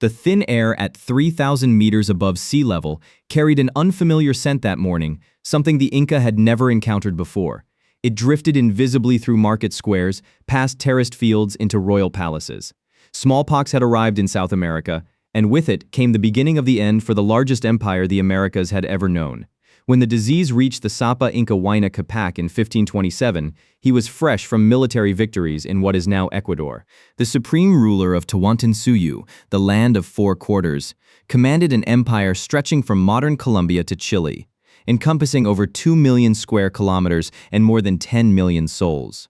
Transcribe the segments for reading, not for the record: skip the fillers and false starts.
The thin air at 3,000 meters above sea level carried an unfamiliar scent that morning, something the Inca had never encountered before. It drifted invisibly through market squares, past terraced fields into royal palaces. Smallpox had arrived in South America, and with it came the beginning of the end for the largest empire the Americas had ever known. When the disease reached the Sapa Inca Huayna Capac in 1527, he was fresh from military victories in what is now Ecuador. The supreme ruler of Tawantinsuyu, the land of four quarters, commanded an empire stretching from modern Colombia to Chile, encompassing over 2 million square kilometers and more than 10 million souls.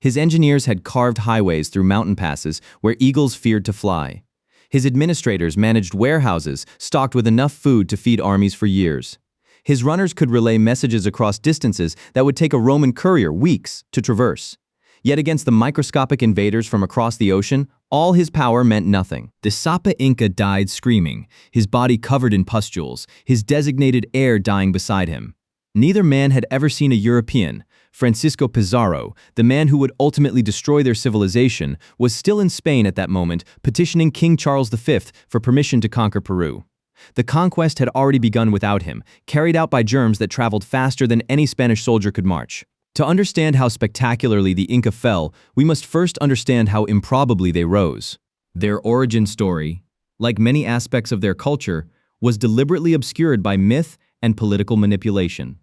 His engineers had carved highways through mountain passes where eagles feared to fly. His administrators managed warehouses stocked with enough food to feed armies for years. His runners could relay messages across distances that would take a Roman courier weeks to traverse. Yet against the microscopic invaders from across the ocean, all his power meant nothing. The Sapa Inca died screaming, his body covered in pustules, his designated heir dying beside him. Neither man had ever seen a European. Francisco Pizarro, the man who would ultimately destroy their civilization, was still in Spain at that moment, petitioning King Charles V for permission to conquer Peru. The conquest had already begun without him, carried out by germs that traveled faster than any Spanish soldier could march. To understand how spectacularly the Inca fell, we must first understand how improbably they rose. Their origin story, like many aspects of their culture, was deliberately obscured by myth and political manipulation.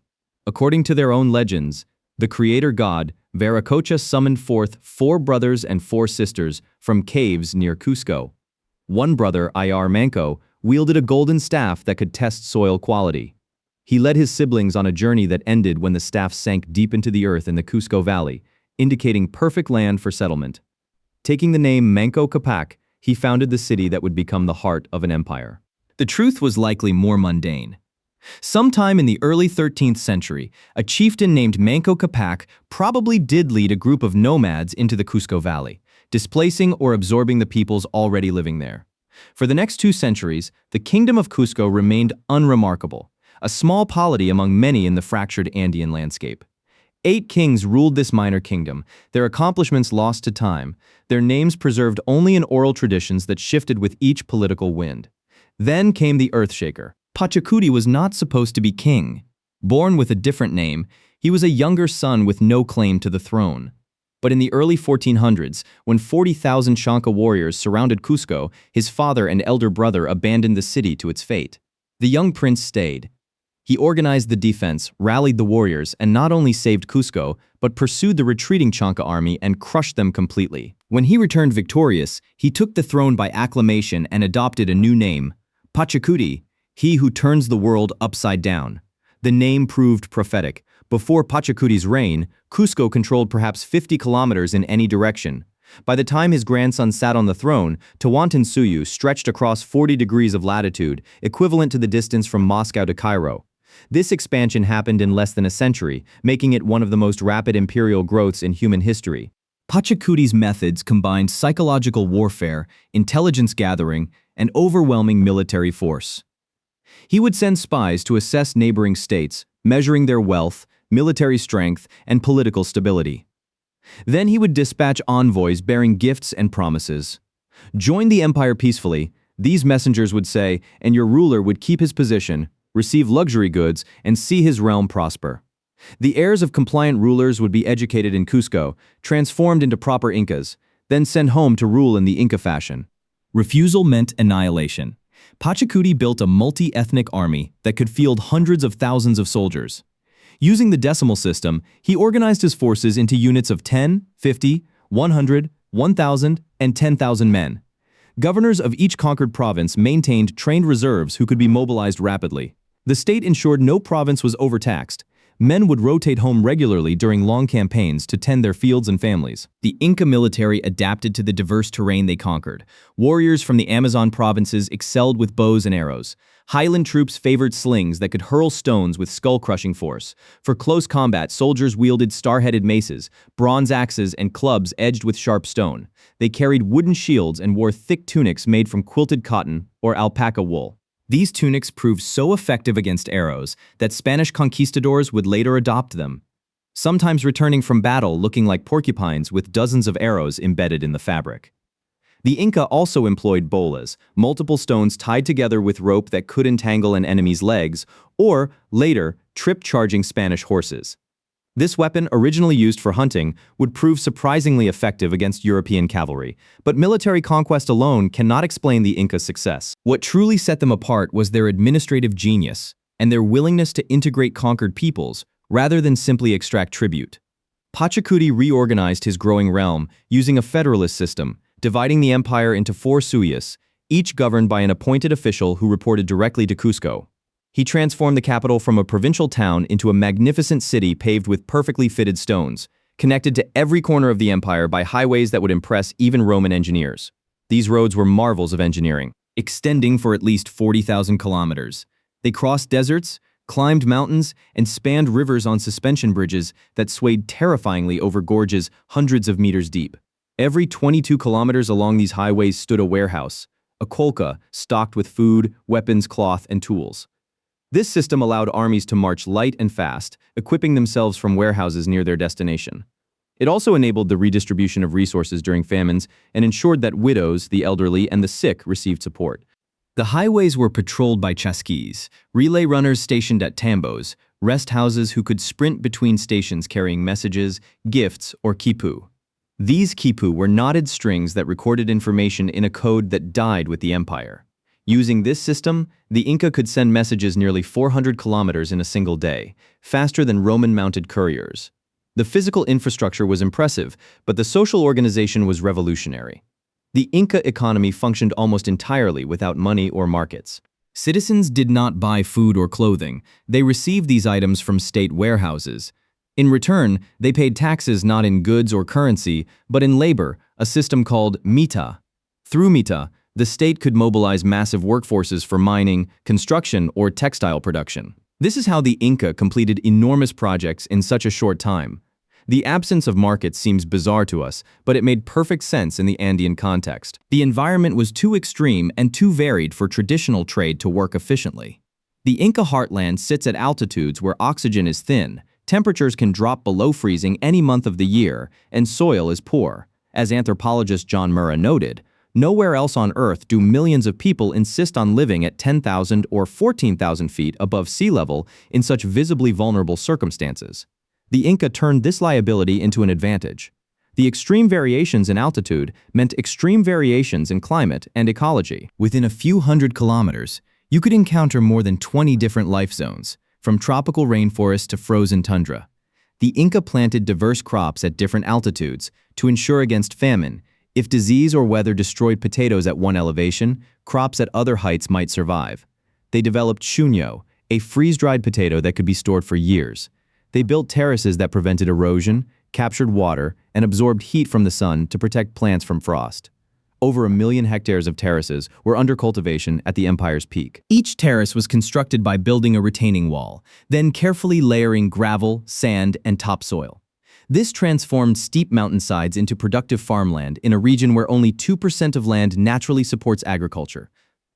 According to their own legends, the creator god, Viracocha, summoned forth 4 brothers and 4 sisters from caves near Cusco. One brother, Heir Manco, wielded a golden staff that could test soil quality. He led his siblings on a journey that ended when the staff sank deep into the earth in the Cusco Valley, indicating perfect land for settlement. Taking the name Manco Capac, he founded the city that would become the heart of an empire. The truth was likely more mundane. Sometime in the early 13th century, a chieftain named Manco Capac probably did lead a group of nomads into the Cusco Valley, displacing or absorbing the peoples already living there. For the next 2 centuries, the kingdom of Cusco remained unremarkable, a small polity among many in the fractured Andean landscape. 8 kings ruled this minor kingdom, their accomplishments lost to time, their names preserved only in oral traditions that shifted with each political wind. Then came the Earthshaker. Pachacuti was not supposed to be king. Born with a different name, he was a younger son with no claim to the throne. But in the early 1400s, when 40,000 Chanca warriors surrounded Cusco, his father and elder brother abandoned the city to its fate. The young prince stayed. He organized the defense, rallied the warriors, and not only saved Cusco, but pursued the retreating Chanca army and crushed them completely. When he returned victorious, he took the throne by acclamation and adopted a new name, Pachacuti, he who turns the world upside down. The name proved prophetic. Before Pachacuti's reign, Cusco controlled perhaps 50 kilometers in any direction. By the time his grandson sat on the throne, Tawantinsuyu stretched across 40 degrees of latitude, equivalent to the distance from Moscow to Cairo. This expansion happened in less than a century, making it one of the most rapid imperial growths in human history. Pachacuti's methods combined psychological warfare, intelligence gathering, and overwhelming military force. He would send spies to assess neighboring states, measuring their wealth, military strength, and political stability. Then he would dispatch envoys bearing gifts and promises. Join the empire peacefully, these messengers would say, and your ruler would keep his position, receive luxury goods, and see his realm prosper. The heirs of compliant rulers would be educated in Cusco, transformed into proper Incas, then sent home to rule in the Inca fashion. Refusal meant annihilation. Pachacuti built a multi-ethnic army that could field hundreds of thousands of soldiers. Using the decimal system, he organized his forces into units of 10, 50, 100, 1,000, and 10,000 men. Governors of each conquered province maintained trained reserves who could be mobilized rapidly. The state ensured no province was overtaxed. Men would rotate home regularly during long campaigns to tend their fields and families. The Inca military adapted to the diverse terrain they conquered. Warriors from the Amazon provinces excelled with bows and arrows. Highland troops favored slings that could hurl stones with skull-crushing force. For close combat, soldiers wielded star-headed maces, bronze axes, and clubs edged with sharp stone. They carried wooden shields and wore thick tunics made from quilted cotton or alpaca wool. These tunics proved so effective against arrows that Spanish conquistadors would later adopt them, sometimes returning from battle looking like porcupines with dozens of arrows embedded in the fabric. The Inca also employed bolas, multiple stones tied together with rope that could entangle an enemy's legs, or, later, trip-charging Spanish horses. This weapon, originally used for hunting, would prove surprisingly effective against European cavalry, but military conquest alone cannot explain the Inca's success. What truly set them apart was their administrative genius and their willingness to integrate conquered peoples rather than simply extract tribute. Pachacuti reorganized his growing realm using a federalist system, dividing the empire into 4 suyas, each governed by an appointed official who reported directly to Cusco. He transformed the capital from a provincial town into a magnificent city paved with perfectly fitted stones, connected to every corner of the empire by highways that would impress even Roman engineers. These roads were marvels of engineering, extending for at least 40,000 kilometers. They crossed deserts, climbed mountains, and spanned rivers on suspension bridges that swayed terrifyingly over gorges hundreds of meters deep. Every 22 kilometers along these highways stood a warehouse, a kolka stocked with food, weapons, cloth, and tools. This system allowed armies to march light and fast, equipping themselves from warehouses near their destination. It also enabled the redistribution of resources during famines and ensured that widows, the elderly, and the sick received support. The highways were patrolled by chasquis, relay runners stationed at tambos, rest houses who could sprint between stations carrying messages, gifts, or quipu. These quipu were knotted strings that recorded information in a code that died with the empire. Using this system, the Inca could send messages nearly 400 kilometers in a single day, faster than Roman-mounted couriers. The physical infrastructure was impressive, but the social organization was revolutionary. The Inca economy functioned almost entirely without money or markets. Citizens did not buy food or clothing. They received these items from state warehouses. In return, they paid taxes not in goods or currency, but in labor, a system called mita. Through mita, the state could mobilize massive workforces for mining, construction, or textile production. This is how the Inca completed enormous projects in such a short time. The absence of markets seems bizarre to us, but it made perfect sense in the Andean context. The environment was too extreme and too varied for traditional trade to work efficiently. The Inca heartland sits at altitudes where oxygen is thin, temperatures can drop below freezing any month of the year, and soil is poor. As anthropologist John Murrah noted, nowhere else on Earth do millions of people insist on living at 10,000 or 14,000 feet above sea level in such visibly vulnerable circumstances. The Inca turned this liability into an advantage. The extreme variations in altitude meant extreme variations in climate and ecology. Within a few hundred kilometers, you could encounter more than 20 different life zones, from tropical rainforests to frozen tundra. The Inca planted diverse crops at different altitudes to ensure against famine. If disease or weather destroyed potatoes at one elevation, crops at other heights might survive. They developed chuño, a freeze-dried potato that could be stored for years. They built terraces that prevented erosion, captured water, and absorbed heat from the sun to protect plants from frost. Over 1 million hectares of terraces were under cultivation at the empire's peak. Each terrace was constructed by building a retaining wall, then carefully layering gravel, sand, and topsoil. This transformed steep mountainsides into productive farmland in a region where only 2% of land naturally supports agriculture.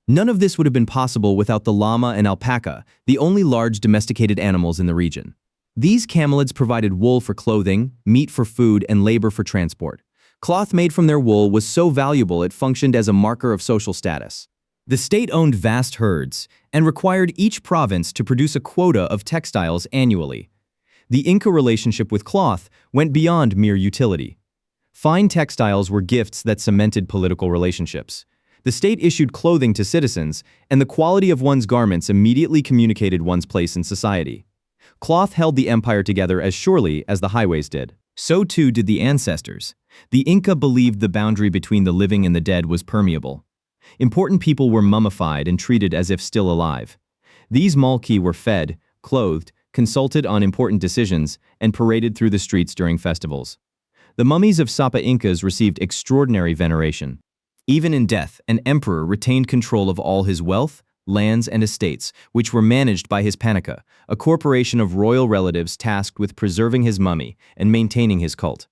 None of this would have been possible without the llama and alpaca, the only large domesticated animals in the region. These camelids provided wool for clothing, meat for food, and labor for transport. Cloth made from their wool was so valuable it functioned as a marker of social status. The state owned vast herds and required each province to produce a quota of textiles annually. The Inca relationship with cloth went beyond mere utility. Fine textiles were gifts that cemented political relationships. The state issued clothing to citizens, and the quality of one's garments immediately communicated one's place in society. Cloth held the empire together as surely as the highways did. So too did the ancestors. The Inca believed the boundary between the living and the dead was permeable. Important people were mummified and treated as if still alive. These Malki were fed, clothed, consulted on important decisions, and paraded through the streets during festivals. The mummies of Sapa Incas received extraordinary veneration. Even in death, an emperor retained control of all his wealth, lands, and estates, which were managed by his panica, a corporation of royal relatives tasked with preserving his mummy and maintaining his cult.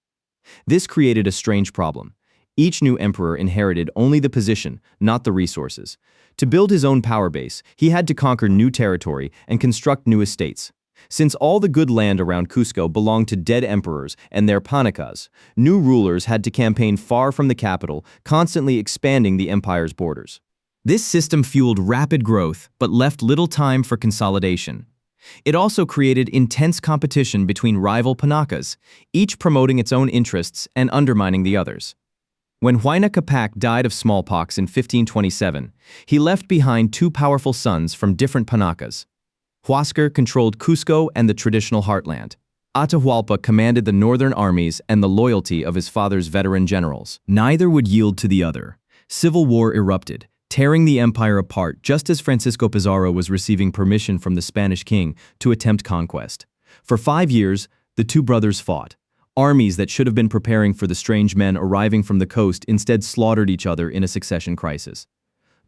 This created a strange problem. Each new emperor inherited only the position, not the resources. To build his own power base, he had to conquer new territory and construct new estates. Since all the good land around Cusco belonged to dead emperors and their panicas, new rulers had to campaign far from the capital, constantly expanding the empire's borders. This system fueled rapid growth but left little time for consolidation. It also created intense competition between rival panacas, each promoting its own interests and undermining the others. When Huayna Capac died of smallpox in 1527, he left behind two powerful sons from different panacas. Huáscar controlled Cusco and the traditional heartland. Atahualpa commanded the northern armies and the loyalty of his father's veteran generals. Neither would yield to the other. Civil war erupted, tearing the empire apart just as Francisco Pizarro was receiving permission from the Spanish king to attempt conquest. For 5 years, the two brothers fought. Armies that should have been preparing for the strange men arriving from the coast instead slaughtered each other in a succession crisis.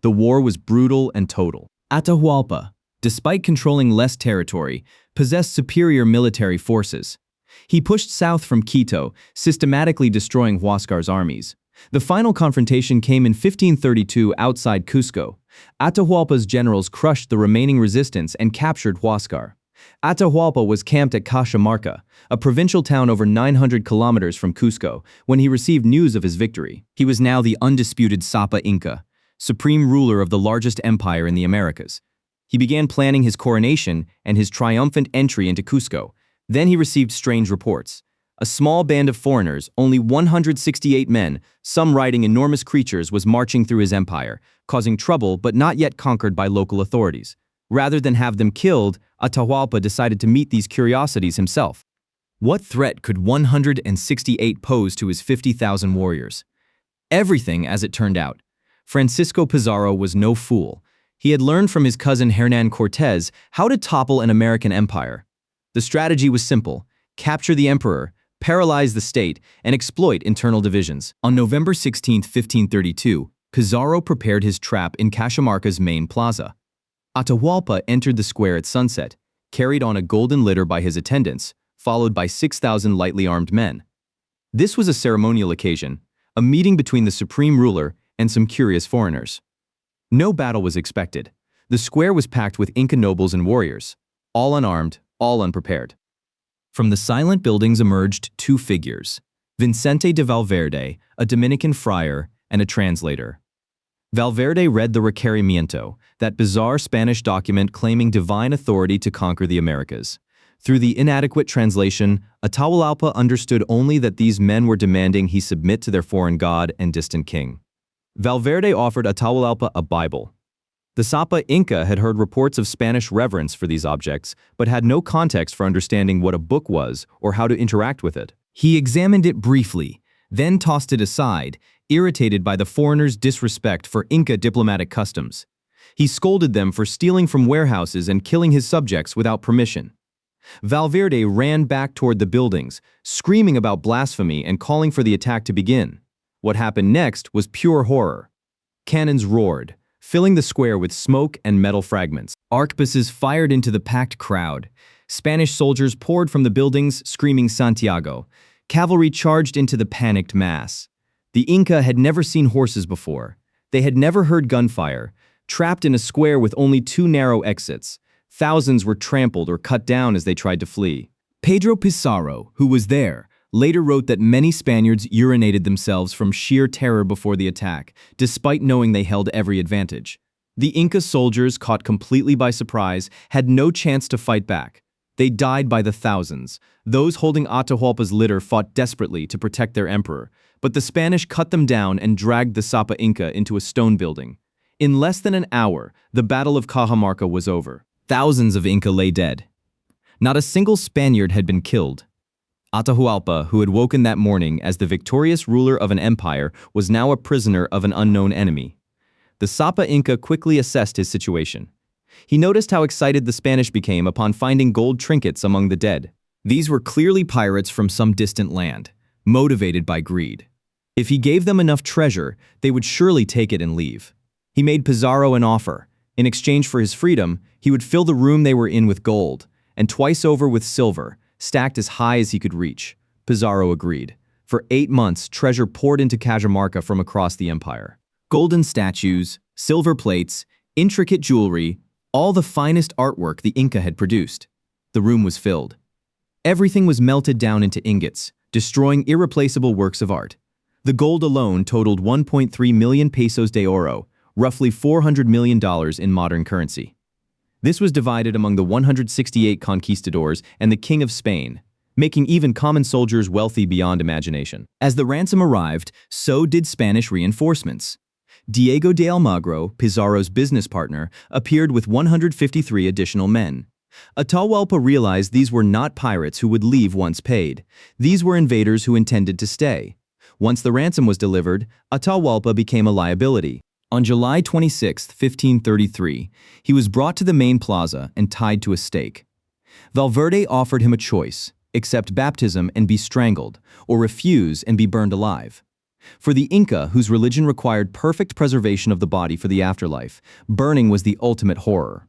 The war was brutal and total. Atahualpa, despite controlling less territory, possessed superior military forces. He pushed south from Quito, systematically destroying Huáscar's armies. The final confrontation came in 1532 outside Cusco. Atahualpa's generals crushed the remaining resistance and captured Huáscar. Atahualpa was camped at Cajamarca, a provincial town over 900 kilometers from Cusco, when he received news of his victory. He was now the undisputed Sapa Inca, supreme ruler of the largest empire in the Americas. He began planning his coronation and his triumphant entry into Cusco. Then he received strange reports. A small band of foreigners, only 168 men, some riding enormous creatures, was marching through his empire, causing trouble but not yet conquered by local authorities. Rather than have them killed, Atahualpa decided to meet these curiosities himself. What threat could 168 pose to his 50,000 warriors? Everything, as it turned out. Francisco Pizarro was no fool. He had learned from his cousin Hernán Cortés how to topple an American empire. The strategy was simple: capture the emperor, paralyze the state, and exploit internal divisions. On November 16, 1532, Pizarro prepared his trap in Cajamarca's main plaza. Atahualpa entered the square at sunset, carried on a golden litter by his attendants, followed by 6,000 lightly armed men. This was a ceremonial occasion, a meeting between the supreme ruler and some curious foreigners. No battle was expected. The square was packed with Inca nobles and warriors, all unarmed, all unprepared. From the silent buildings emerged two figures: Vicente de Valverde, a Dominican friar, and a translator. Valverde read the Requerimiento, that bizarre Spanish document claiming divine authority to conquer the Americas. Through the inadequate translation, Atahualpa understood only that these men were demanding he submit to their foreign god and distant king. Valverde offered Atahualpa a Bible. The Sapa Inca had heard reports of Spanish reverence for these objects, but had no context for understanding what a book was or how to interact with it. He examined it briefly, then tossed it aside, irritated by the foreigners' disrespect for Inca diplomatic customs. He scolded them for stealing from warehouses and killing his subjects without permission. Valverde ran back toward the buildings, screaming about blasphemy and calling for the attack to begin. What happened next was pure horror. Cannons roared, filling the square with smoke and metal fragments. Arquebuses fired into the packed crowd. Spanish soldiers poured from the buildings, screaming Santiago. Cavalry charged into the panicked mass. The Inca had never seen horses before. They had never heard gunfire. Trapped in a square with only two narrow exits, thousands were trampled or cut down as they tried to flee. Pedro Pizarro, who was there, later wrote that many Spaniards urinated themselves from sheer terror before the attack, despite knowing they held every advantage. The Inca soldiers, caught completely by surprise, had no chance to fight back. They died by the thousands. Those holding Atahualpa's litter fought desperately to protect their emperor, but the Spanish cut them down and dragged the Sapa Inca into a stone building. In less than an hour, the Battle of Cajamarca was over. Thousands of Inca lay dead. Not a single Spaniard had been killed. Atahualpa, who had woken that morning as the victorious ruler of an empire, was now a prisoner of an unknown enemy. The Sapa Inca quickly assessed his situation. He noticed how excited the Spanish became upon finding gold trinkets among the dead. These were clearly pirates from some distant land, motivated by greed. If he gave them enough treasure, they would surely take it and leave. He made Pizarro an offer. In exchange for his freedom, he would fill the room they were in with gold, and twice over with silver, stacked as high as he could reach. Pizarro agreed. For 8 months, treasure poured into Cajamarca from across the empire. Golden statues, silver plates, intricate jewelry, all the finest artwork the Inca had produced. the room was filled. Everything was melted down into ingots, destroying irreplaceable works of art. The gold alone totaled 1.3 million pesos de oro, roughly $400 million in modern currency. This was divided among the 168 conquistadors and the King of Spain, making even common soldiers wealthy beyond imagination. As the ransom arrived, so did Spanish reinforcements. Diego de Almagro, Pizarro's business partner, appeared with 153 additional men. Atahualpa realized these were not pirates who would leave once paid. These were invaders who intended to stay. Once the ransom was delivered, Atahualpa became a liability. On July 26, 1533, he was brought to the main plaza and tied to a stake. Valverde offered him a choice: accept baptism and be strangled, or refuse and be burned alive. For the Inca, whose religion required perfect preservation of the body for the afterlife, burning was the ultimate horror.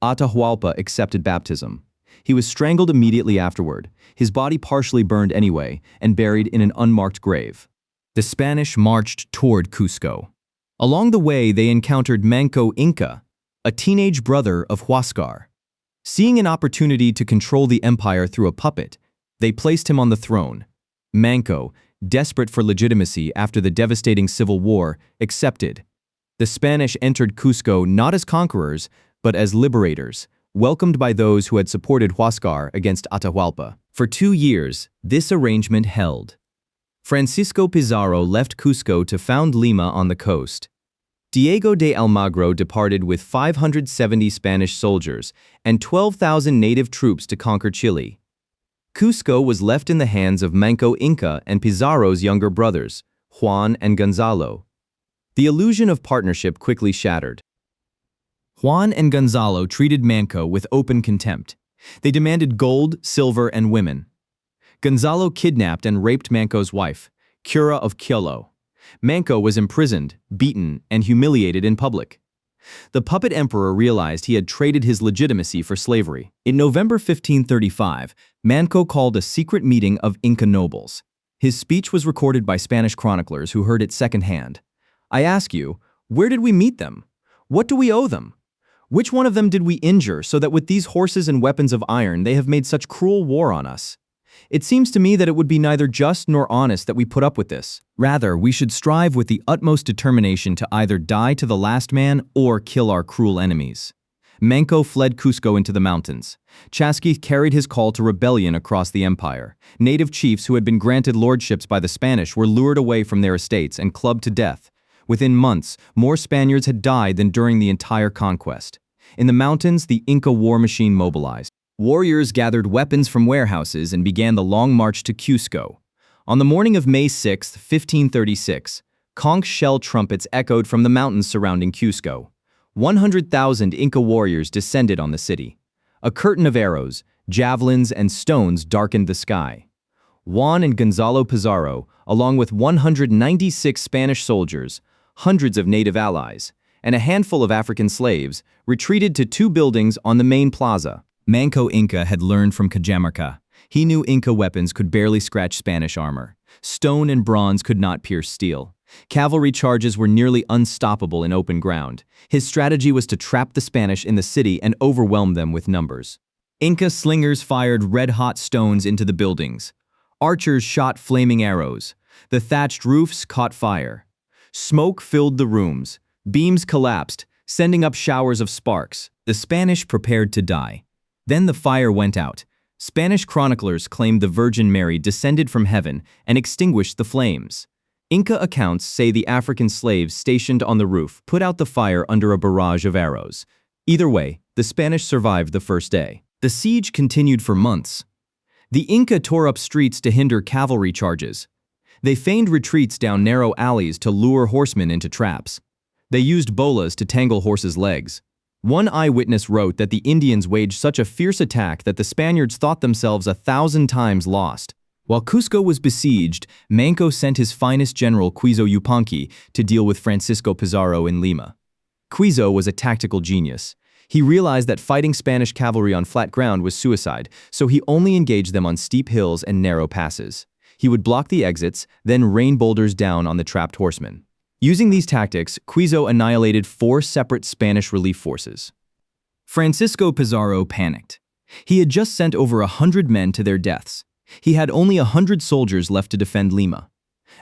Atahualpa accepted baptism. He was strangled immediately afterward, his body partially burned anyway, and buried in an unmarked grave. The Spanish marched toward Cusco. Along the way, they encountered Manco Inca, a teenage brother of Huáscar. Seeing an opportunity to control the empire through a puppet, they placed him on the throne. Manco, desperate for legitimacy after the devastating civil war, accepted. The Spanish entered Cusco not as conquerors, but as liberators, welcomed by those who had supported Huáscar against Atahualpa. For 2 years, this arrangement held. Francisco Pizarro left Cusco to found Lima on the coast. Diego de Almagro departed with 570 Spanish soldiers and 12,000 native troops to conquer Chile. Cusco was left in the hands of Manco Inca and Pizarro's younger brothers, Juan and Gonzalo. The illusion of partnership quickly shattered. Juan and Gonzalo treated Manco with open contempt. They demanded gold, silver, and women. Gonzalo kidnapped and raped Manco's wife, Cura of Quillo. Manco was imprisoned, beaten, and humiliated in public. The puppet emperor realized he had traded his legitimacy for slavery. In November 1535, Manco called a secret meeting of Inca nobles. His speech was recorded by Spanish chroniclers who heard it secondhand. I ask you, where did we meet them? What do we owe them? Which one of them did we injure so that with these horses and weapons of iron they have made such cruel war on us? It seems to me that it would be neither just nor honest that we put up with this. Rather, we should strive with the utmost determination to either die to the last man or kill our cruel enemies. Manco fled Cusco into the mountains. Chasqui carried his call to rebellion across the empire. Native chiefs who had been granted lordships by the Spanish were lured away from their estates and clubbed to death. Within months, more Spaniards had died than during the entire conquest. In the mountains, the Inca war machine mobilized. Warriors gathered weapons from warehouses and began the long march to Cusco. On the morning of May 6, 1536, conch shell trumpets echoed from the mountains surrounding Cusco. 100,000 Inca warriors descended on the city. A curtain of arrows, javelins, and stones darkened the sky. Juan and Gonzalo Pizarro, along with 196 Spanish soldiers, hundreds of native allies, and a handful of African slaves, retreated to 2 buildings on the main plaza. Manco Inca had learned from Cajamarca. He knew Inca weapons could barely scratch Spanish armor. Stone and bronze could not pierce steel. Cavalry charges were nearly unstoppable in open ground. His strategy was to trap the Spanish in the city and overwhelm them with numbers. Inca slingers fired red-hot stones into the buildings. Archers shot flaming arrows. The thatched roofs caught fire. Smoke filled the rooms. Beams collapsed, sending up showers of sparks. The Spanish prepared to die. Then the fire went out. Spanish chroniclers claimed the Virgin Mary descended from heaven and extinguished the flames. Inca accounts say the African slaves stationed on the roof put out the fire under a barrage of arrows. Either way, the Spanish survived the first day. The siege continued for months. The Inca tore up streets to hinder cavalry charges. They feigned retreats down narrow alleys to lure horsemen into traps. They used bolas to tangle horses' legs. One eyewitness wrote that the Indians waged such a fierce attack that the Spaniards thought themselves 1,000 times lost. While Cusco was besieged, Manco sent his finest general Quizo Yupanqui to deal with Francisco Pizarro in Lima. Quizo was a tactical genius. He realized that fighting Spanish cavalry on flat ground was suicide, so he only engaged them on steep hills and narrow passes. He would block the exits, then rain boulders down on the trapped horsemen. Using these tactics, Quizo annihilated 4 separate Spanish relief forces. Francisco Pizarro panicked. He had just sent over 100 men to their deaths. He had only 100 soldiers left to defend Lima.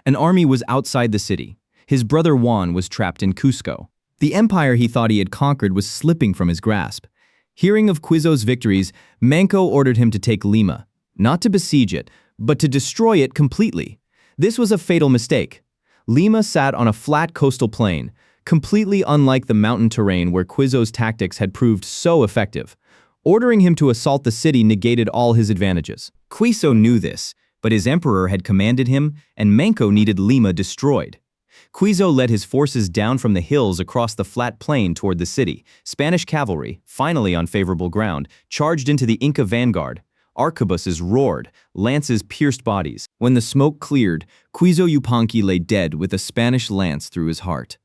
An army was outside the city. His brother Juan was trapped in Cusco. The empire he thought he had conquered was slipping from his grasp. Hearing of Quizo's victories, Manco ordered him to take Lima, not to besiege it, but to destroy it completely. This was a fatal mistake. Lima sat on a flat coastal plain, completely unlike the mountain terrain where Quizo's tactics had proved so effective. Ordering him to assault the city negated all his advantages. Quizo knew this, but his emperor had commanded him, and Manco needed Lima destroyed. Quizo led his forces down from the hills across the flat plain toward the city. Spanish cavalry, finally on favorable ground, charged into the Inca vanguard. Arquebuses roared, lances pierced bodies. When the smoke cleared, Quizo Yupanqui lay dead with a Spanish lance through his heart.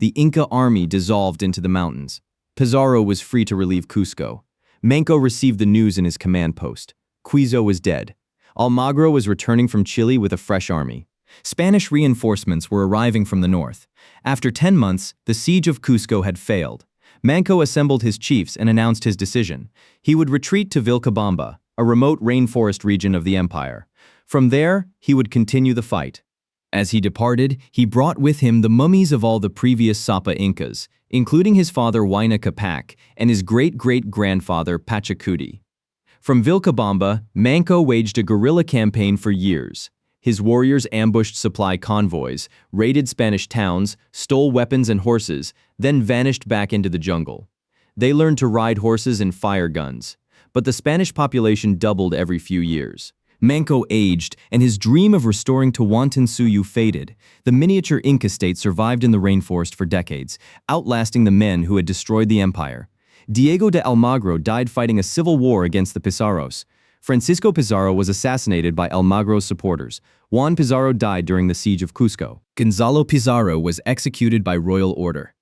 The Inca army dissolved into the mountains. Pizarro was free to relieve Cusco. Manco received the news in his command post. Quizo was dead. Almagro was returning from Chile with a fresh army. Spanish reinforcements were arriving from the north. After 10 months, the siege of Cusco had failed. Manco assembled his chiefs and announced his decision. He would retreat to Vilcabamba, a remote rainforest region of the empire. From there, he would continue the fight. As he departed, he brought with him the mummies of all the previous Sapa Incas, including his father Huayna Capac and his great-great-grandfather Pachacuti. From Vilcabamba, Manco waged a guerrilla campaign for years. His warriors ambushed supply convoys, raided Spanish towns, stole weapons and horses, then vanished back into the jungle. They learned to ride horses and fire guns, but the Spanish population doubled every few years. Manco aged, and his dream of restoring Tawantinsuyu faded. The miniature Inca state survived in the rainforest for decades, outlasting the men who had destroyed the empire. Diego de Almagro died fighting a civil war against the Pizarros. Francisco Pizarro was assassinated by Almagro's supporters. Juan Pizarro died during the siege of Cusco. Gonzalo Pizarro was executed by royal order.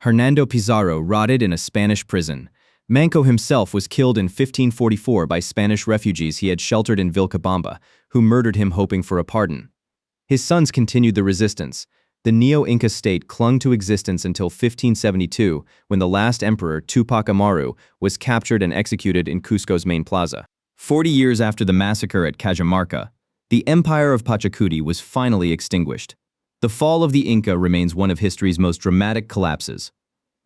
Hernando Pizarro rotted in a Spanish prison. Manco himself was killed in 1544 by Spanish refugees he had sheltered in Vilcabamba, who murdered him hoping for a pardon. His sons continued the resistance. The Neo-Inca state clung to existence until 1572, when the last emperor, Tupac Amaru, was captured and executed in Cusco's main plaza. 40 years after the massacre at Cajamarca, the empire of Pachacuti was finally extinguished. The fall of the Inca remains one of history's most dramatic collapses.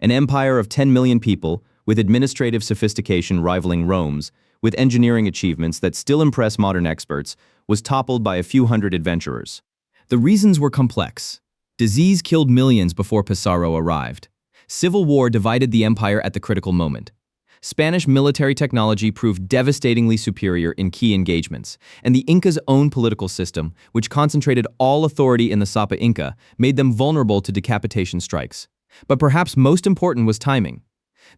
An empire of 10 million people, with administrative sophistication rivaling Rome's, with engineering achievements that still impress modern experts, was toppled by a few hundred adventurers. The reasons were complex. Disease killed millions before Pizarro arrived. Civil war divided the empire at the critical moment. Spanish military technology proved devastatingly superior in key engagements, and the Inca's own political system, which concentrated all authority in the Sapa Inca, made them vulnerable to decapitation strikes. But perhaps most important was timing.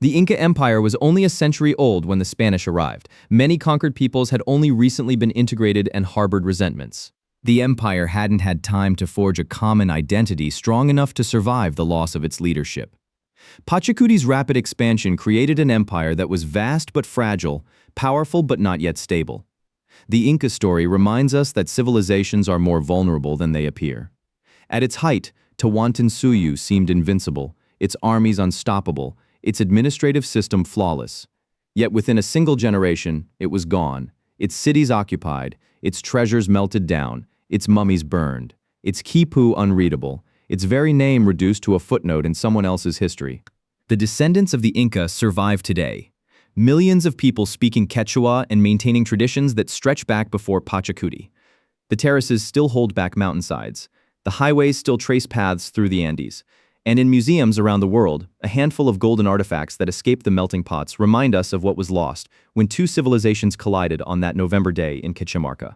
The Inca Empire was only a century old when the Spanish arrived. Many conquered peoples had only recently been integrated and harbored resentments. The empire hadn't had time to forge a common identity strong enough to survive the loss of its leadership. Pachacuti's rapid expansion created an empire that was vast but fragile, powerful but not yet stable. The Inca story reminds us that civilizations are more vulnerable than they appear. At its height, Tawantinsuyu seemed invincible, its armies unstoppable, its administrative system flawless. Yet within a single generation, it was gone, its cities occupied, its treasures melted down, its mummies burned, its quipu unreadable, its very name reduced to a footnote in someone else's history. The descendants of the Inca survive today. Millions of people speaking Quechua and maintaining traditions that stretch back before Pachacuti. The terraces still hold back mountainsides. The highways still trace paths through the Andes. And in museums around the world, a handful of golden artifacts that escaped the melting pots remind us of what was lost when two civilizations collided on that November day in Cajamarca.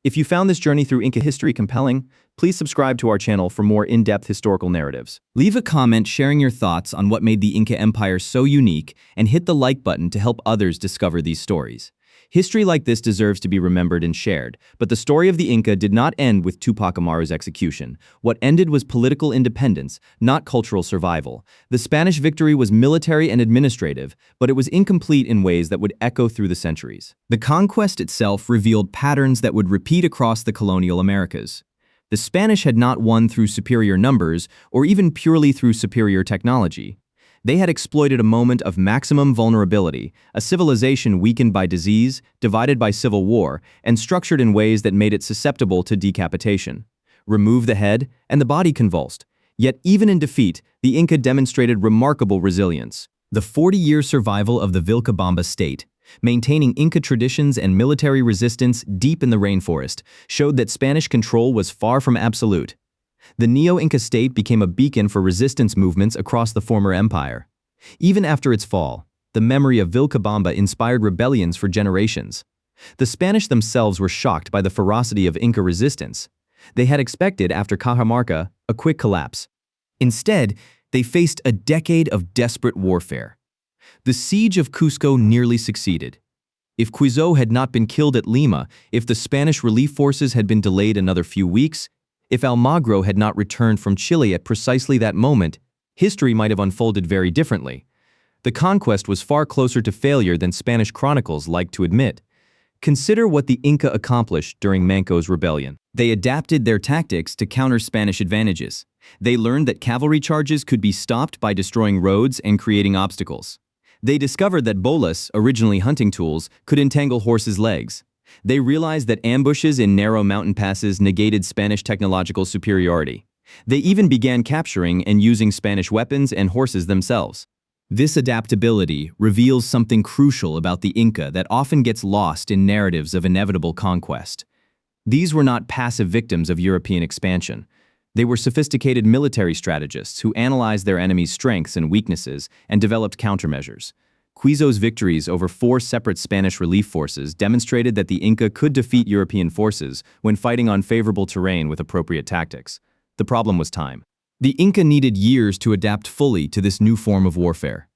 If you found this journey through Inca history compelling, please subscribe to our channel for more in-depth historical narratives. Leave a comment sharing your thoughts on what made the Inca Empire so unique, and hit the like button to help others discover these stories. History like this deserves to be remembered and shared, but the story of the Inca did not end with Tupac Amaru's execution. What ended was political independence, not cultural survival. The Spanish victory was military and administrative, but it was incomplete in ways that would echo through the centuries. The conquest itself revealed patterns that would repeat across the colonial Americas. The Spanish had not won through superior numbers or even purely through superior technology. They had exploited a moment of maximum vulnerability, a civilization weakened by disease, divided by civil war, and structured in ways that made it susceptible to decapitation. Remove the head, and the body convulsed. Yet even in defeat, the Inca demonstrated remarkable resilience. The 40-year survival of the Vilcabamba state, maintaining Inca traditions and military resistance deep in the rainforest, showed that Spanish control was far from absolute. The Neo-Inca state became a beacon for resistance movements across the former empire. Even after its fall, the memory of Vilcabamba inspired rebellions for generations. The Spanish themselves were shocked by the ferocity of Inca resistance. They had expected, after Cajamarca, a quick collapse. Instead, they faced a decade of desperate warfare. The siege of Cusco nearly succeeded. If Cuizo had not been killed at Lima, if the Spanish relief forces had been delayed another few weeks, if Almagro had not returned from Chile at precisely that moment, history might have unfolded very differently. The conquest was far closer to failure than Spanish chronicles like to admit. Consider what the Inca accomplished during Manco's rebellion. They adapted their tactics to counter Spanish advantages. They learned that cavalry charges could be stopped by destroying roads and creating obstacles. They discovered that bolas, originally hunting tools, could entangle horses' legs. They realized that ambushes in narrow mountain passes negated Spanish technological superiority. They even began capturing and using Spanish weapons and horses themselves. This adaptability reveals something crucial about the Inca that often gets lost in narratives of inevitable conquest. These were not passive victims of European expansion. They were sophisticated military strategists who analyzed their enemies' strengths and weaknesses and developed countermeasures. Cuizo's victories over 4 separate Spanish relief forces demonstrated that the Inca could defeat European forces when fighting on favorable terrain with appropriate tactics. The problem was time. The Inca needed years to adapt fully to this new form of warfare.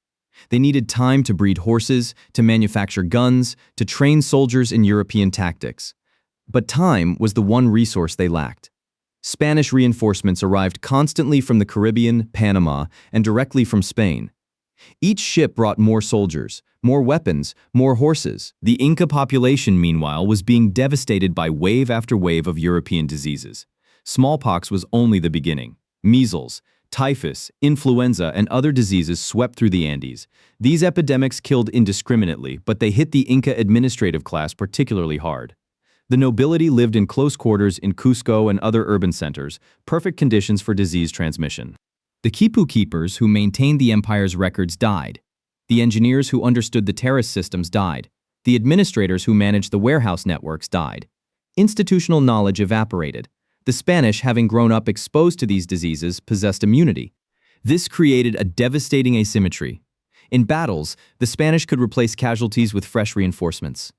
They needed time to breed horses, to manufacture guns, to train soldiers in European tactics. But time was the one resource they lacked. Spanish reinforcements arrived constantly from the Caribbean, Panama, and directly from Spain. Each ship brought more soldiers, more weapons, more horses. The Inca population, meanwhile, was being devastated by wave after wave of European diseases. Smallpox was only the beginning. Measles, typhus, influenza, and other diseases swept through the Andes. These epidemics killed indiscriminately, but they hit the Inca administrative class particularly hard. The nobility lived in close quarters in Cusco and other urban centers, perfect conditions for disease transmission. The quipu keepers who maintained the empire's records died. The engineers who understood the terrace systems died. The administrators who managed the warehouse networks died. Institutional knowledge evaporated. The Spanish, having grown up exposed to these diseases, possessed immunity. This created a devastating asymmetry. In battles, the Spanish could replace casualties with fresh reinforcements.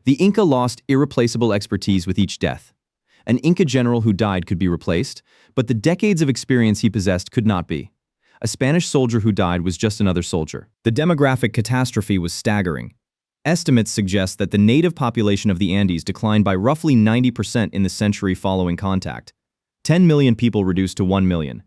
The Inca lost irreplaceable expertise with each death. An Inca general who died could be replaced, but the decades of experience he possessed could not be. A Spanish soldier who died was just another soldier. The demographic catastrophe was staggering. Estimates suggest that the native population of the Andes declined by roughly 90% in the century following contact. 10 million people reduced to 1 million.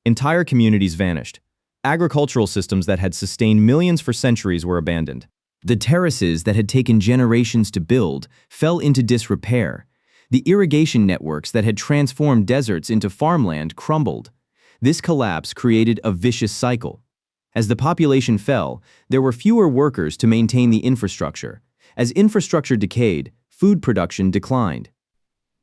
Entire communities vanished. Agricultural systems that had sustained millions for centuries were abandoned. The terraces that had taken generations to build fell into disrepair. The irrigation networks that had transformed deserts into farmland crumbled. This collapse created a vicious cycle. As the population fell, there were fewer workers to maintain the infrastructure. As infrastructure decayed, food production declined.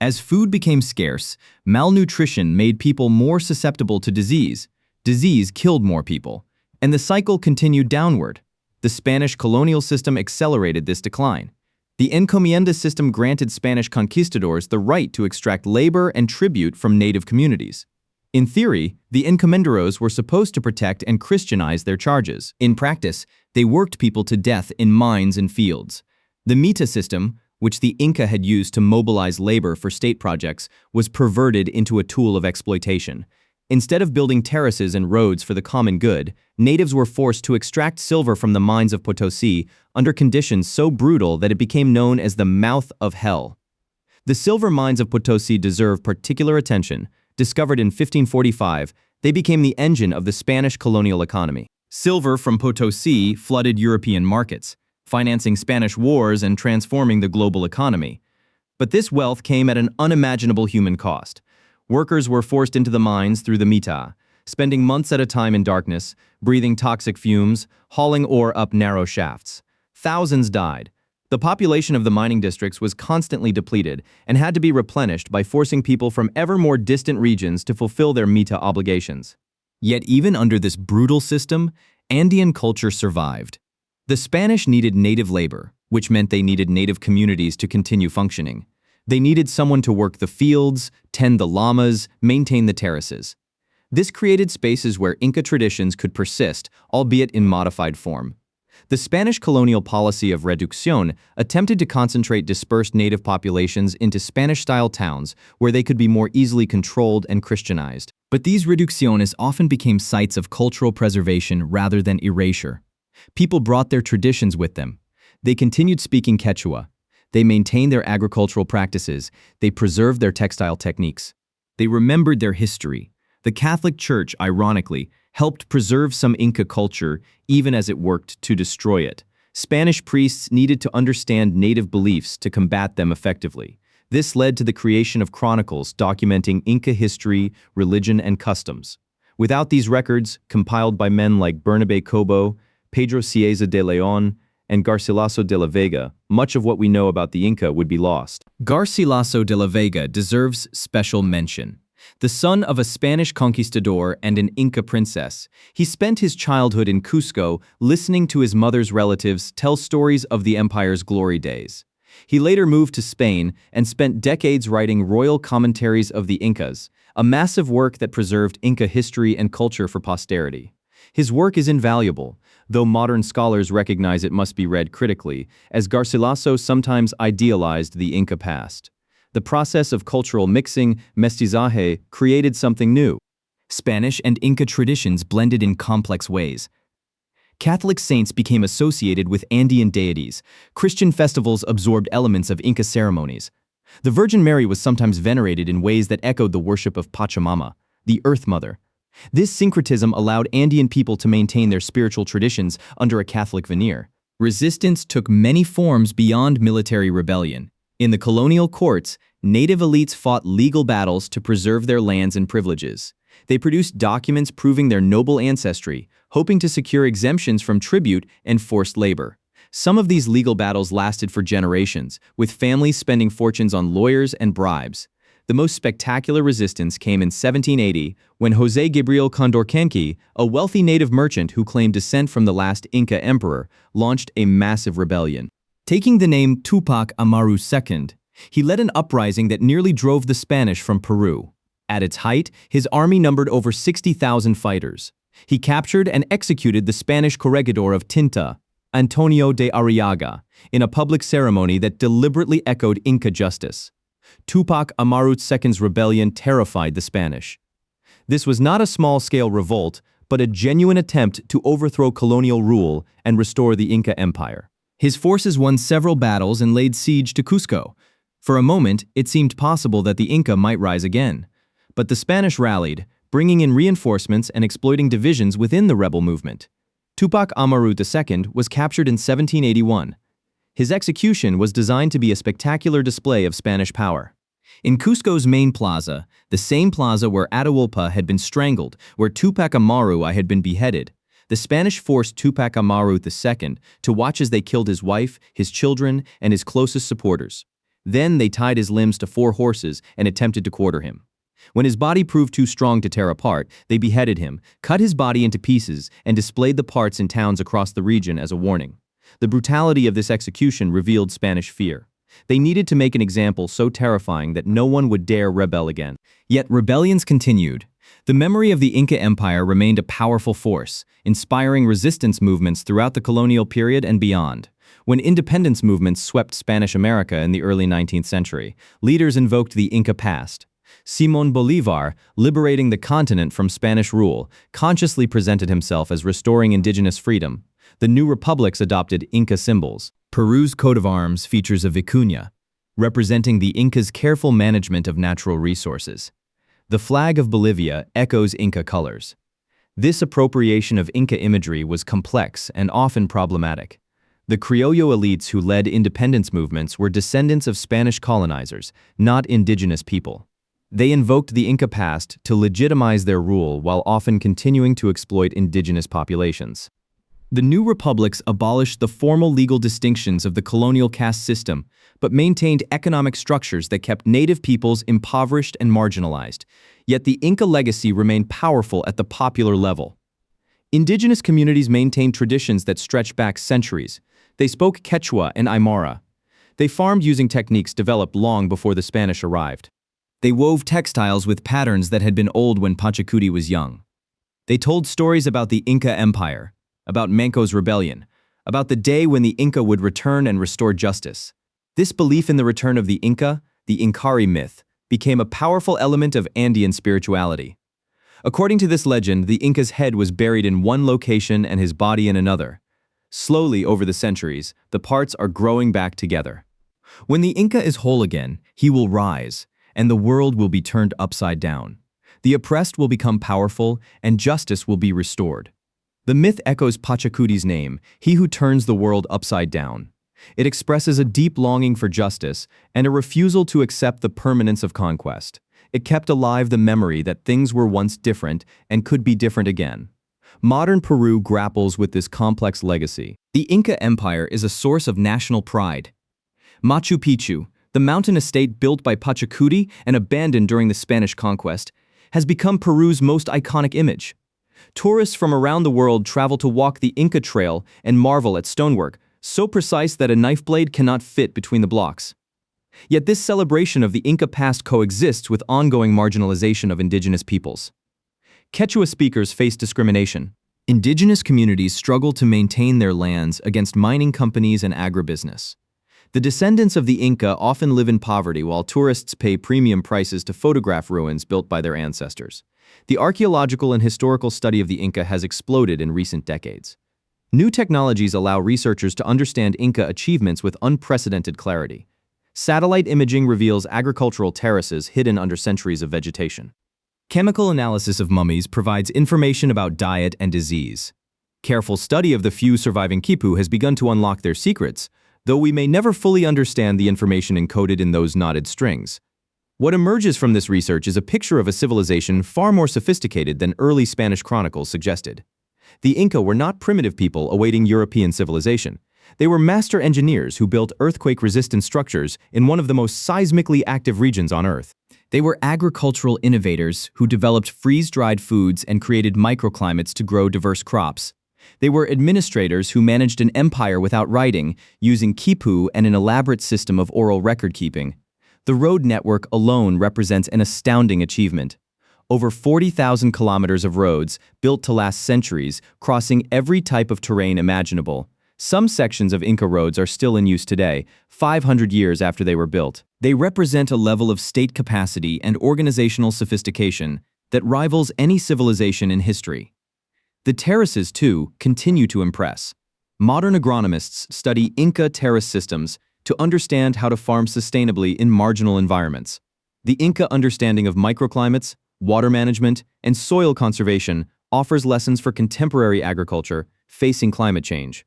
As food became scarce, malnutrition made people more susceptible to disease. Disease killed more people, and the cycle continued downward. The Spanish colonial system accelerated this decline. The encomienda system granted Spanish conquistadors the right to extract labor and tribute from native communities. In theory, the encomenderos were supposed to protect and Christianize their charges. In practice, they worked people to death in mines and fields. The mita system, which the Inca had used to mobilize labor for state projects, was perverted into a tool of exploitation. Instead of building terraces and roads for the common good, natives were forced to extract silver from the mines of Potosi under conditions so brutal that it became known as the mouth of hell. The silver mines of Potosi deserve particular attention. Discovered in 1545, they became the engine of the Spanish colonial economy. Silver from Potosi flooded European markets, financing Spanish wars and transforming the global economy. But this wealth came at an unimaginable human cost. Workers were forced into the mines through the mita. spending months at a time in darkness, breathing toxic fumes, hauling ore up narrow shafts. Thousands died. The population of the mining districts was constantly depleted and had to be replenished by forcing people from ever more distant regions to fulfill their mita obligations. Yet even under this brutal system, Andean culture survived. The Spanish needed native labor, which meant they needed native communities to continue functioning. They needed someone to work the fields, tend the llamas, maintain the terraces. This created spaces where Inca traditions could persist, albeit in modified form. The Spanish colonial policy of reducción attempted to concentrate dispersed native populations into Spanish-style towns where they could be more easily controlled and Christianized. But these reducciones often became sites of cultural preservation rather than erasure. People brought their traditions with them. They continued speaking Quechua. They maintained their agricultural practices. They preserved their textile techniques. They remembered their history. The Catholic Church, ironically, helped preserve some Inca culture even as it worked to destroy it. Spanish priests needed to understand native beliefs to combat them effectively. This led to the creation of chronicles documenting Inca history, religion, and customs. Without these records, compiled by men like Bernabé Cobo, Pedro Cieza de León, and Garcilaso de la Vega, much of what we know about the Inca would be lost. Garcilaso de la Vega deserves special mention. The son of a Spanish conquistador and an Inca princess, he spent his childhood in Cusco listening to his mother's relatives tell stories of the empire's glory days. He later moved to Spain and spent decades writing royal commentaries of the Incas, a massive work that preserved Inca history and culture for posterity. His work is invaluable, though modern scholars recognize it must be read critically, as Garcilaso sometimes idealized the Inca past. The process of cultural mixing, mestizaje, created something new. Spanish and Inca traditions blended in complex ways. Catholic saints became associated with Andean deities. Christian festivals absorbed elements of Inca ceremonies. The Virgin Mary was sometimes venerated in ways that echoed the worship of Pachamama, the Earth Mother. This syncretism allowed Andean people to maintain their spiritual traditions under a Catholic veneer. Resistance took many forms beyond military rebellion. In the colonial courts, native elites fought legal battles to preserve their lands and privileges. They produced documents proving their noble ancestry, hoping to secure exemptions from tribute and forced labor. Some of these legal battles lasted for generations, with families spending fortunes on lawyers and bribes. The most spectacular resistance came in 1780 when José Gabriel Condorcanqui, a wealthy native merchant who claimed descent from the last Inca emperor, launched a massive rebellion. Taking the name Tupac Amaru II, he led an uprising that nearly drove the Spanish from Peru. At its height, his army numbered over 60,000 fighters. He captured and executed the Spanish corregidor of Tinta, Antonio de Arriaga, in a public ceremony that deliberately echoed Inca justice. Tupac Amaru II's rebellion terrified the Spanish. This was not a small-scale revolt, but a genuine attempt to overthrow colonial rule and restore the Inca Empire. His forces won several battles and laid siege to Cusco. For a moment, it seemed possible that the Inca might rise again. But the Spanish rallied, bringing in reinforcements and exploiting divisions within the rebel movement. Tupac Amaru II was captured in 1781. His execution was designed to be a spectacular display of Spanish power. In Cusco's main plaza, the same plaza where Atahualpa had been strangled, where Tupac Amaru had been beheaded, the Spanish forced Tupac Amaru II to watch as they killed his wife, his children, and his closest supporters. Then they tied his limbs to 4 horses and attempted to quarter him. When his body proved too strong to tear apart, they beheaded him, cut his body into pieces, and displayed the parts in towns across the region as a warning. The brutality of this execution revealed Spanish fear. They needed to make an example so terrifying that no one would dare rebel again. Yet rebellions continued. The memory of the Inca Empire remained a powerful force, inspiring resistance movements throughout the colonial period and beyond. When independence movements swept Spanish America in the early 19th century, leaders invoked the Inca past. Simón Bolívar, liberating the continent from Spanish rule, consciously presented himself as restoring indigenous freedom. The new republics adopted Inca symbols. Peru's coat of arms features a vicuña, representing the Incas' careful management of natural resources. The flag of Bolivia echoes Inca colors. This appropriation of Inca imagery was complex and often problematic. The Criollo elites who led independence movements were descendants of Spanish colonizers, not indigenous people. They invoked the Inca past to legitimize their rule while often continuing to exploit indigenous populations. The new republics abolished the formal legal distinctions of the colonial caste system, but maintained economic structures that kept native peoples impoverished and marginalized. Yet the Inca legacy remained powerful at the popular level. Indigenous communities maintained traditions that stretch back centuries. They spoke Quechua and Aymara. They farmed using techniques developed long before the Spanish arrived. They wove textiles with patterns that had been old when Pachacuti was young. They told stories about the Inca Empire, about Manco's rebellion, about the day when the Inca would return and restore justice. This belief in the return of the Inca, the Incari myth, became a powerful element of Andean spirituality. According to this legend, the Inca's head was buried in one location and his body in another. Slowly, over the centuries, the parts are growing back together. When the Inca is whole again, he will rise, and the world will be turned upside down. The oppressed will become powerful, and justice will be restored. The myth echoes Pachacuti's name, he who turns the world upside down. It expresses a deep longing for justice and a refusal to accept the permanence of conquest. It kept alive the memory that things were once different and could be different again. Modern Peru grapples with this complex legacy. The Inca Empire is a source of national pride. Machu Picchu, the mountain estate built by Pachacuti and abandoned during the Spanish conquest, has become Peru's most iconic image. Tourists from around the world travel to walk the Inca Trail and marvel at stonework, so precise that a knife blade cannot fit between the blocks. Yet this celebration of the Inca past coexists with ongoing marginalization of indigenous peoples. Quechua speakers face discrimination. Indigenous communities struggle to maintain their lands against mining companies and agribusiness. The descendants of the Inca often live in poverty while tourists pay premium prices to photograph ruins built by their ancestors. The archaeological and historical study of the Inca has exploded in recent decades. New technologies allow researchers to understand Inca achievements with unprecedented clarity. Satellite imaging reveals agricultural terraces hidden under centuries of vegetation. Chemical analysis of mummies provides information about diet and disease. Careful study of the few surviving quipu has begun to unlock their secrets, though we may never fully understand the information encoded in those knotted strings. What emerges from this research is a picture of a civilization far more sophisticated than early Spanish chronicles suggested. The Inca were not primitive people awaiting European civilization. They were master engineers who built earthquake-resistant structures in one of the most seismically active regions on Earth. They were agricultural innovators who developed freeze-dried foods and created microclimates to grow diverse crops. They were administrators who managed an empire without writing, using quipu and an elaborate system of oral record-keeping. The road network alone represents an astounding achievement. Over 40,000 kilometers of roads, built to last centuries, crossing every type of terrain imaginable. Some sections of Inca roads are still in use today, 500 years after they were built. They represent a level of state capacity and organizational sophistication that rivals any civilization in history. The terraces, too, continue to impress. Modern agronomists study Inca terrace systems to understand how to farm sustainably in marginal environments. The Inca understanding of microclimates, water management, and soil conservation offers lessons for contemporary agriculture facing climate change.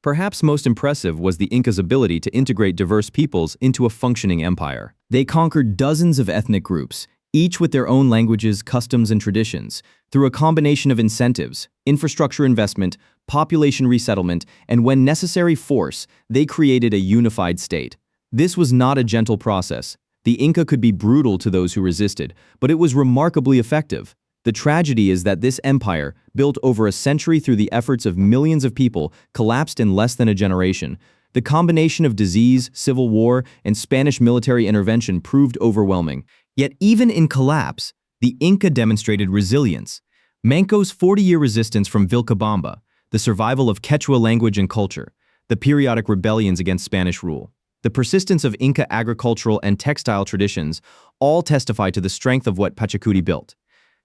Perhaps most impressive was the Inca's ability to integrate diverse peoples into a functioning empire. They conquered dozens of ethnic groups, each with their own languages, customs, and traditions, through a combination of incentives, infrastructure investment, population resettlement, and when necessary force, they created a unified state. This was not a gentle process. The Inca could be brutal to those who resisted, but it was remarkably effective. The tragedy is that this empire, built over a century through the efforts of millions of people, collapsed in less than a generation. The combination of disease, civil war, and Spanish military intervention proved overwhelming. Yet even in collapse, the Inca demonstrated resilience. Manco's 40-year resistance from Vilcabamba, the survival of Quechua language and culture, the periodic rebellions against Spanish rule, the persistence of Inca agricultural and textile traditions all testify to the strength of what Pachacuti built.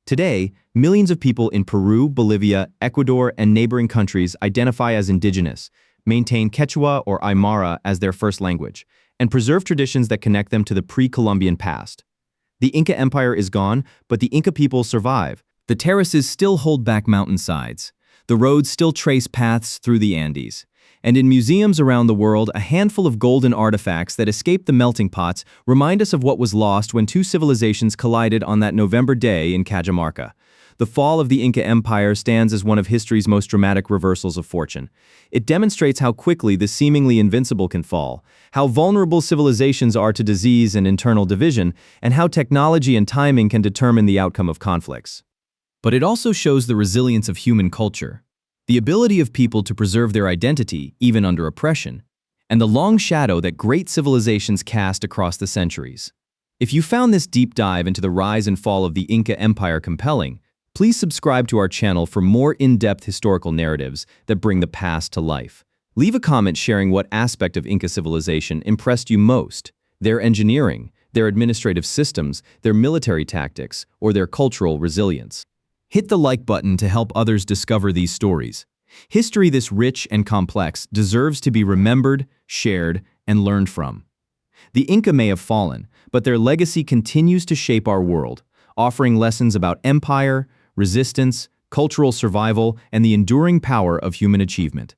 Today, millions of people in Peru, Bolivia, Ecuador, and neighboring countries identify as indigenous, maintain Quechua or Aymara as their first language, and preserve traditions that connect them to the pre-Columbian past. The Inca Empire is gone, but the Inca people survive. The terraces still hold back mountainsides. The roads still trace paths through the Andes. And in museums around the world, a handful of golden artifacts that escaped the melting pots remind us of what was lost when two civilizations collided on that November day in Cajamarca. The fall of the Inca Empire stands as one of history's most dramatic reversals of fortune. It demonstrates how quickly the seemingly invincible can fall, how vulnerable civilizations are to disease and internal division, and how technology and timing can determine the outcome of conflicts. But it also shows the resilience of human culture, the ability of people to preserve their identity even under oppression, and the long shadow that great civilizations cast across the centuries. If you found this deep dive into the rise and fall of the Inca Empire compelling, please subscribe to our channel for more in-depth historical narratives that bring the past to life. Leave a comment sharing what aspect of Inca civilization impressed you most: their engineering, their administrative systems, their military tactics, or their cultural resilience. Hit the like button to help others discover these stories. History this rich and complex deserves to be remembered, shared, and learned from. The Inca may have fallen, but their legacy continues to shape our world, offering lessons about empire, resistance, cultural survival, and the enduring power of human achievement.